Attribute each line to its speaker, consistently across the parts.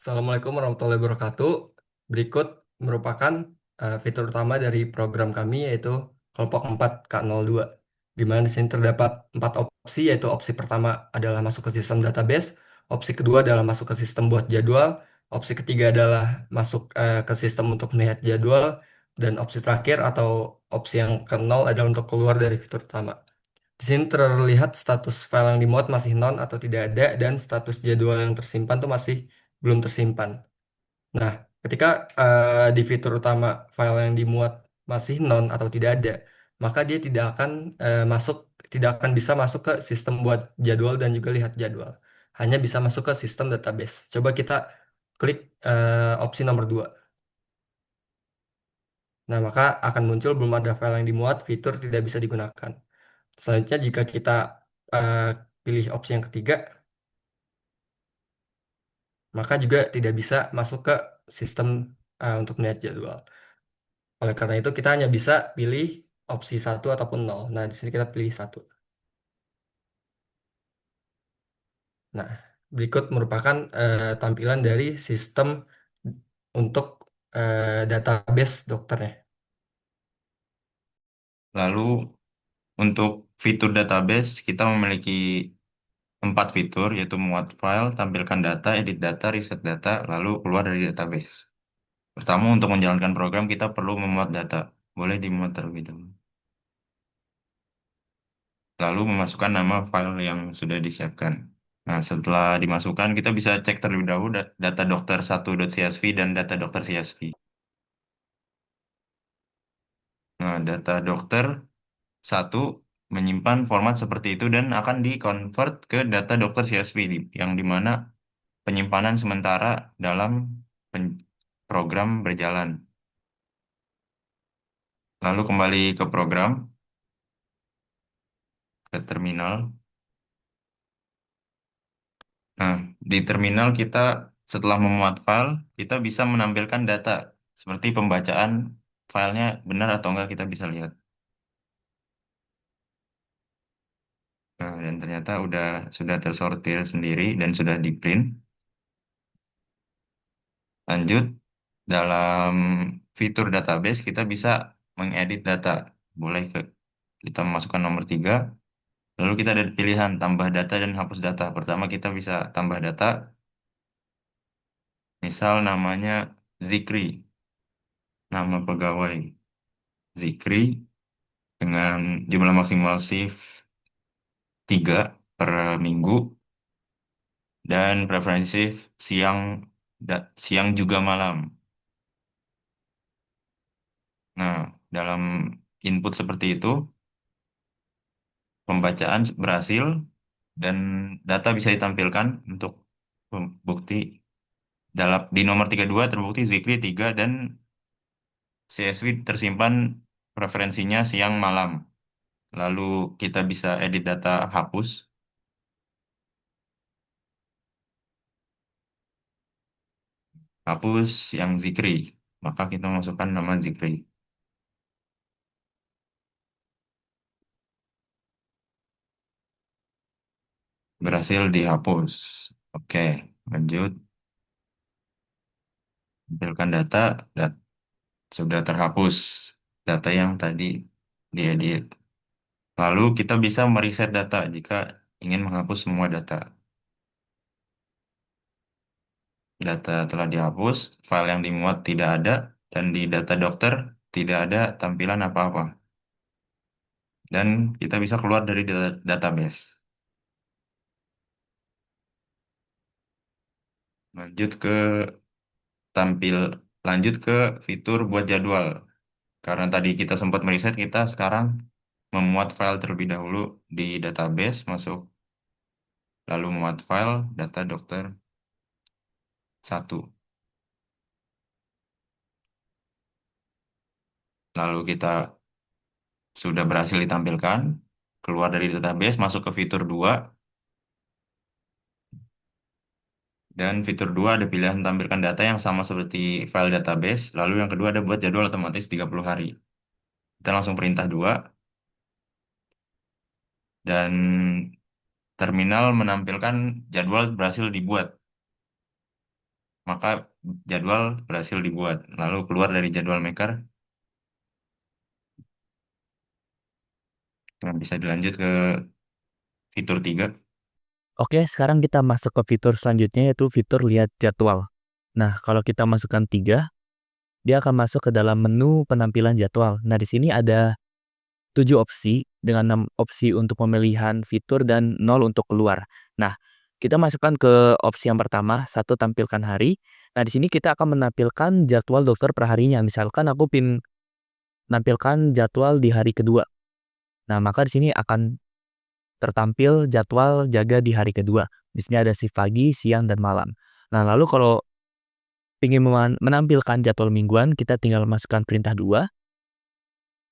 Speaker 1: Assalamualaikum warahmatullahi wabarakatuh. Berikut merupakan fitur utama dari program kami yaitu kelompok 4 K02. Di mana di sini terdapat 4 opsi yaitu opsi pertama adalah masuk ke sistem database, opsi kedua adalah masuk ke sistem buat jadwal, opsi ketiga adalah masuk ke sistem untuk melihat jadwal, dan opsi terakhir atau opsi yang ke-0 adalah untuk keluar dari fitur utama. Di sini terlihat status file yang dimuat masih non atau tidak ada dan status jadwal yang tersimpan tuh masih belum tersimpan. Nah, ketika di fitur utama file yang dimuat masih non atau tidak ada, maka dia tidak akan bisa masuk ke sistem buat jadwal dan juga lihat jadwal. Hanya bisa masuk ke sistem database. Coba kita klik opsi nomor 2. Nah, maka akan muncul belum ada file yang dimuat, fitur tidak bisa digunakan. Selanjutnya, jika kita eh, pilih opsi yang ketiga, maka juga tidak bisa masuk ke sistem untuk melihat jadwal. Oleh karena itu kita hanya bisa pilih opsi satu ataupun nol. Nah, di sini kita pilih satu. Nah, berikut merupakan tampilan dari sistem untuk database dokternya.
Speaker 2: Lalu untuk fitur database kita memiliki 4 fitur yaitu muat file, tampilkan data, edit data, reset data, lalu keluar dari database. Pertama untuk menjalankan program kita perlu memuat data. Boleh dimuat terlebih dahulu. Lalu memasukkan nama file yang sudah disiapkan. Nah, setelah dimasukkan kita bisa cek terlebih dahulu data dokter 1.csv dan data dokter CSV. Nah, data dokter satu menyimpan format seperti itu dan akan di-convert ke data dokter CSV yang dimana penyimpanan sementara dalam program berjalan. Lalu kembali ke program, ke terminal. Nah, di terminal kita setelah memuat file, kita bisa menampilkan data seperti pembacaan filenya benar atau enggak kita bisa lihat. Nah, dan ternyata sudah tersortir sendiri dan sudah di print. Lanjut, dalam fitur database kita bisa mengedit data. Kita masukkan nomor 3. Lalu kita ada pilihan tambah data dan hapus data. Pertama kita bisa tambah data, misal namanya Zikri, nama pegawai Zikri dengan jumlah maksimal shift 3 per minggu dan preferensi shift siang juga malam. Nah, dalam input seperti itu, pembacaan berhasil dan data bisa ditampilkan untuk bukti di nomor 32 terbukti Zikri 3 dan CSV tersimpan preferensinya siang malam. Lalu kita bisa edit data hapus yang Zikri. Maka kita masukkan nama Zikri. Berhasil dihapus. Oke, lanjut. Tampilkan sudah terhapus data yang tadi diedit. Lalu kita bisa mereset data jika ingin menghapus semua data. Data telah dihapus, file yang dimuat tidak ada, dan di data dokter tidak ada tampilan apa-apa. Dan kita bisa keluar dari database. Lanjut ke tampil, lanjut ke fitur buat jadwal. Karena tadi kita sempat meriset, kita sekarang memuat file terlebih dahulu di database, masuk, lalu memuat file data dokter satu. Lalu kita sudah berhasil ditampilkan, keluar dari database, masuk ke fitur 2, dan fitur 2 ada pilihan tampilkan data yang sama seperti file database, lalu yang kedua ada buat jadwal otomatis 30 hari. Kita langsung perintah 2, dan terminal menampilkan jadwal berhasil dibuat. Maka maka jadwal berhasil dibuat. Lalu keluar dari jadwal maker, nah, bisa dilanjut ke fitur 3.
Speaker 3: Oke, sekarang kita masuk ke fitur selanjutnya yaitu fitur lihat jadwal. Nah, kalau kita masukkan 3, dia akan masuk ke dalam menu penampilan jadwal. Nah, di sini ada 7 opsi dengan 6 opsi untuk pemilihan fitur dan 0 untuk keluar. Nah, kita masukkan ke opsi yang pertama, satu tampilkan hari. Nah, di sini kita akan menampilkan jadwal dokter per harinya. Misalkan aku pin menampilkan jadwal di hari kedua. Nah, maka di sini akan tertampil jadwal jaga di hari kedua. Di sini ada shift pagi, siang, dan malam. Nah, lalu kalau ingin menampilkan jadwal mingguan, kita tinggal masukkan perintah 2.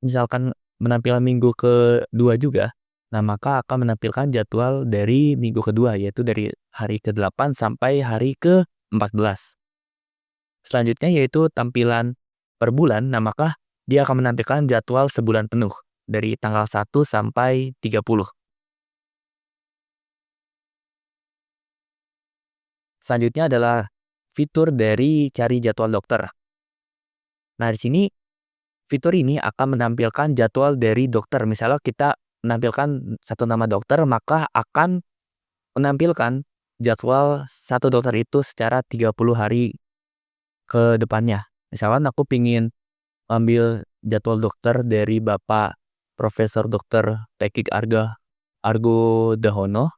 Speaker 3: Misalkan menampilkan minggu kedua juga, nah maka akan menampilkan jadwal dari minggu kedua, yaitu dari hari ke-8 sampai hari ke-14. Selanjutnya yaitu tampilan per bulan, nah maka dia akan menampilkan jadwal sebulan penuh, dari tanggal 1 sampai 30. Selanjutnya adalah fitur dari cari jadwal dokter. Nah, di sini fitur ini akan menampilkan jadwal dari dokter. Misalnya kita menampilkan satu nama dokter, maka akan menampilkan jadwal satu dokter itu secara 30 hari ke depannya. Misalkan aku pingin ambil jadwal dokter dari Bapak Profesor Dokter Pekik Argo Dahono,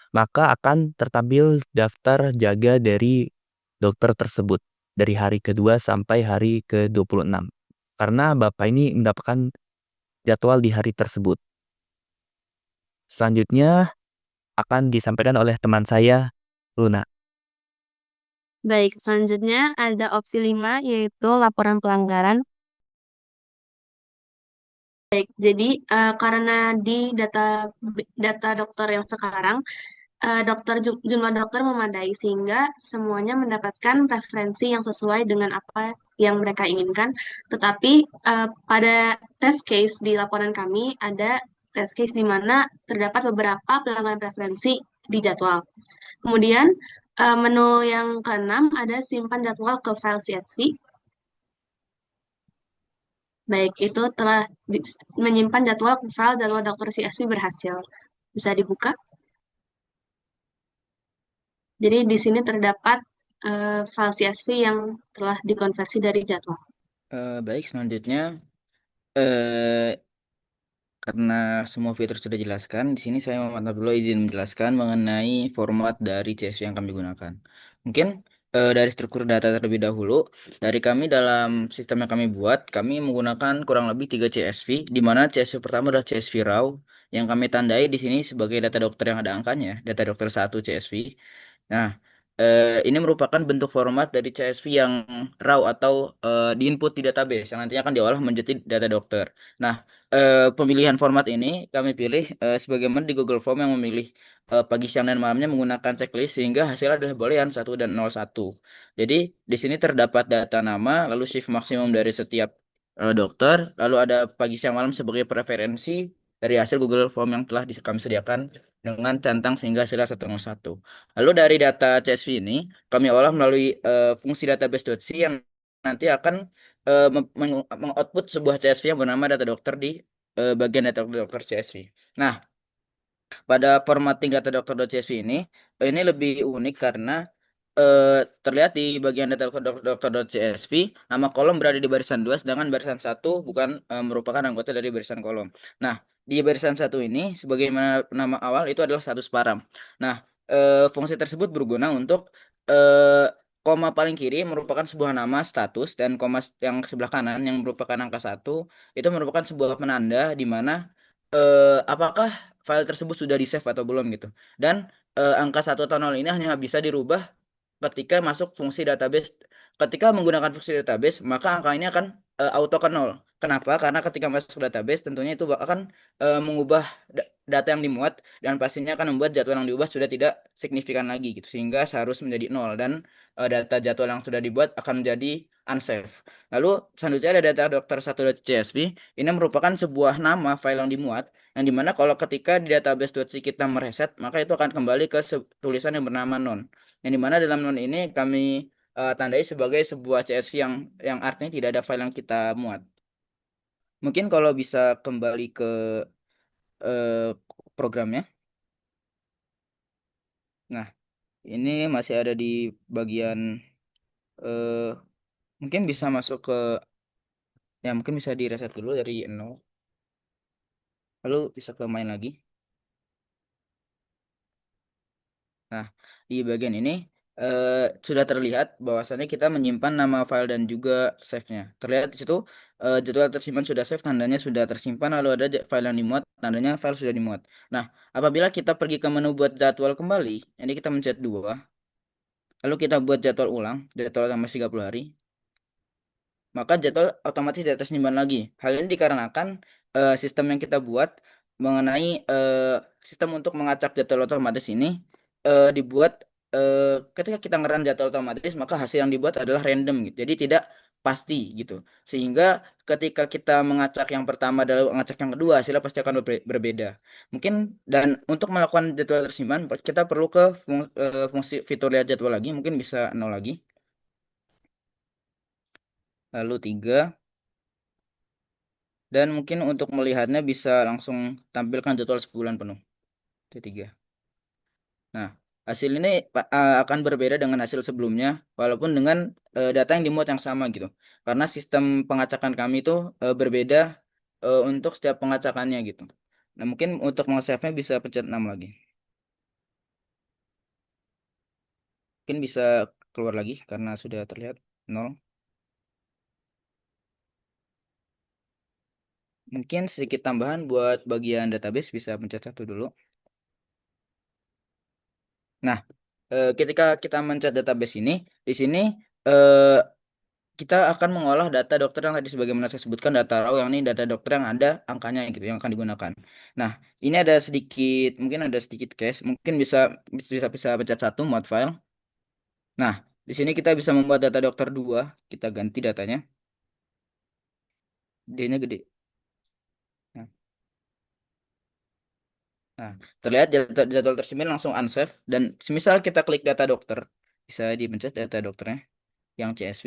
Speaker 3: maka akan tertampil daftar jaga dari dokter tersebut dari hari kedua sampai hari ke-26. Karena Bapak ini mendapatkan jadwal di hari tersebut. Selanjutnya akan disampaikan oleh teman saya, Luna.
Speaker 4: Baik, selanjutnya ada opsi 5 yaitu laporan pelanggaran. Baik, jadi karena di data dokter yang sekarang jumlah dokter memadai sehingga semuanya mendapatkan preferensi yang sesuai dengan apa yang mereka inginkan. Tetapi pada test case di laporan kami ada test case di mana terdapat beberapa pelanggaran preferensi di jadwal. Kemudian menu yang keenam ada simpan jadwal ke file CSV. Baik, itu telah menyimpan jadwal ke file jadwal dokter CSV berhasil. Bisa dibuka. Jadi di sini terdapat file CSV yang telah dikonversi dari jadwal.
Speaker 5: Baik, selanjutnya eh, karena semua fitur sudah dijelaskan, di sini saya Muhammad Abdullah izin menjelaskan mengenai format dari CSV yang kami gunakan. Mungkin dari struktur data terlebih dahulu, dari kami dalam sistem yang kami buat, kami menggunakan kurang lebih 3 CSV, di mana CSV pertama adalah CSV raw, yang kami tandai di sini sebagai data dokter yang ada angkanya, data dokter 1 CSV. Nah, ini merupakan bentuk format dari CSV yang raw atau diinput di database yang nantinya akan diolah menjadi data dokter. Nah, pemilihan format ini kami pilih sebagaimana di Google Form yang memilih pagi, siang, dan malamnya menggunakan checklist sehingga hasilnya adalah boolean 1 dan 01. Jadi di sini terdapat data nama, lalu shift maksimum dari setiap dokter, lalu ada pagi, siang, malam sebagai preferensi dari hasil Google Form yang telah kami sediakan dengan centang sehingga hasilnya 101. Lalu dari data CSV ini kami olah melalui fungsi database.c yang nanti akan mengoutput sebuah CSV yang bernama data dokter di bagian data dokter CSV. Nah, pada formatting data dokter.csv ini lebih unik karena terlihat di bagian data dokter.csv nama kolom berada di barisan 2 sedangkan barisan 1 bukan merupakan anggota dari barisan kolom. Nah, di barisan 1 ini sebagaimana nama awal itu adalah status param. Nah, fungsi tersebut berguna untuk koma paling kiri merupakan sebuah nama status dan koma yang sebelah kanan yang merupakan angka 1 itu merupakan sebuah penanda di mana apakah file tersebut sudah di-save atau belum gitu. Dan angka 1 atau 0 ini hanya bisa dirubah ketika masuk fungsi database. Ketika menggunakan fungsi database, maka angka ini akan auto ke 0. Kenapa? Karena ketika masuk database tentunya itu akan mengubah data yang dimuat dan pastinya akan membuat jadwal yang diubah sudah tidak signifikan lagi gitu sehingga seharusnya menjadi nol dan data jadwal yang sudah dibuat akan menjadi unsafe. Lalu selanjutnya ada data dokter1.csv. Ini merupakan sebuah nama file yang dimuat yang dimana kalau ketika di database.c kita mereset maka itu akan kembali ke tulisan yang bernama non. Yang dimana dalam non ini kami tandai sebagai sebuah CSV yang artinya tidak ada file yang kita muat. Mungkin kalau bisa kembali ke eh, programnya. Nah, ini masih ada di bagian eh, mungkin bisa masuk ke ya mungkin bisa di reset dulu dari nol. Lalu bisa ke main lagi. Nah, di bagian ini eh, sudah terlihat bahwasannya kita menyimpan nama file dan juga save-nya. Terlihat di situ jadwal tersimpan sudah save, tandanya sudah tersimpan, lalu ada file yang dimuat, tandanya file sudah dimuat. Nah, apabila kita pergi ke menu buat jadwal kembali, ini kita mencet 2, lalu kita buat jadwal ulang, jadwal tambah 30 hari, maka jadwal otomatis tidak tersimpan lagi. Hal ini dikarenakan sistem yang kita buat mengenai sistem untuk mengacak jadwal otomatis ini dibuat ketika kita ngeran jadwal otomatis maka hasil yang dibuat adalah random gitu. Jadi tidak pasti gitu. Sehingga ketika kita mengacak yang pertama dan mengacak yang kedua hasilnya pasti akan berbeda. Mungkin dan untuk melakukan jadwal tersimpan kita perlu ke fungsi fitur lihat jadwal lagi, mungkin bisa nol lagi. Lalu 3. Dan mungkin untuk melihatnya bisa langsung tampilkan jadwal sebulan penuh. Itu 3. Nah, hasil ini akan berbeda dengan hasil sebelumnya, walaupun dengan data yang dimuat yang sama gitu. Karena sistem pengacakan kami itu berbeda untuk setiap pengacakannya gitu. Nah, mungkin untuk meng-save-nya bisa pencet 6 lagi. Mungkin bisa keluar lagi karena sudah terlihat 0. Mungkin sedikit tambahan buat bagian database bisa pencet 1 dulu. Nah, ketika kita mencet database ini, di sini eh, kita akan mengolah data dokter yang tadi sebagaimana saya sebutkan data raw yang ini data dokter yang ada angkanya gitu yang akan digunakan. Nah, ini ada sedikit mungkin ada sedikit case, mungkin bisa bisa bisa pencet 1 mod file. Nah, di sini kita bisa membuat data dokter 2, kita ganti datanya. D-nya gede. Nah, nah, terlihat jadwal tersimpan langsung unsave dan semisal kita klik data dokter, bisa dipencet data dokternya yang CSV.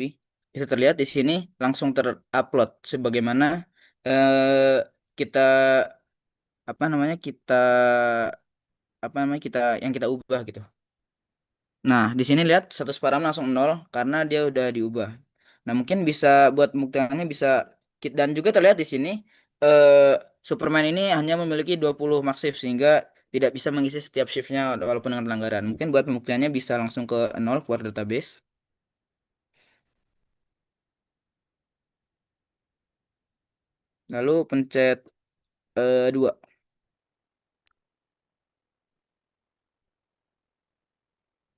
Speaker 5: Bisa terlihat di sini langsung terupload sebagaimana eh, kita apa namanya kita yang kita ubah gitu. Nah, di sini lihat status param langsung nol karena dia udah diubah. Nah, mungkin bisa buat pembuktiannya bisa dan juga terlihat di sini eh, Superman ini hanya memiliki 20 max shift sehingga tidak bisa mengisi setiap shiftnya walaupun dengan pelanggaran. Mungkin buat pembuktiannya bisa langsung ke nol keluar database. Lalu pencet 2.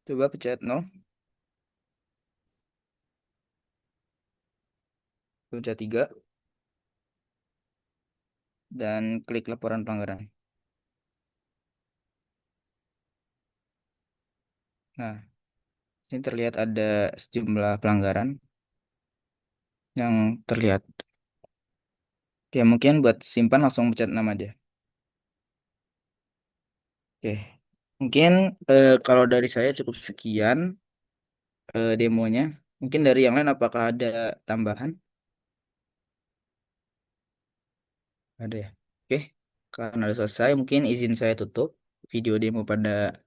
Speaker 5: Coba pencet nol, pencet 3 dan klik laporan pelanggaran. Nah, ini terlihat ada sejumlah pelanggaran yang terlihat. Ya, mungkin buat simpan langsung pencet 6 aja. Oke. Mungkin kalau dari saya cukup sekian demonya. Mungkin dari yang lain apakah ada tambahan? Ada ya? Oke. Karena udah selesai, mungkin izin saya tutup video demo pada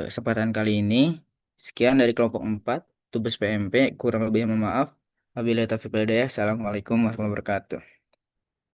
Speaker 5: kesempatan kali ini. Sekian dari kelompok 4 Tugas PMP. Kurang lebih mohon maaf. Wabillahi taufiq wal hidayah. Assalamualaikum warahmatullahi wabarakatuh.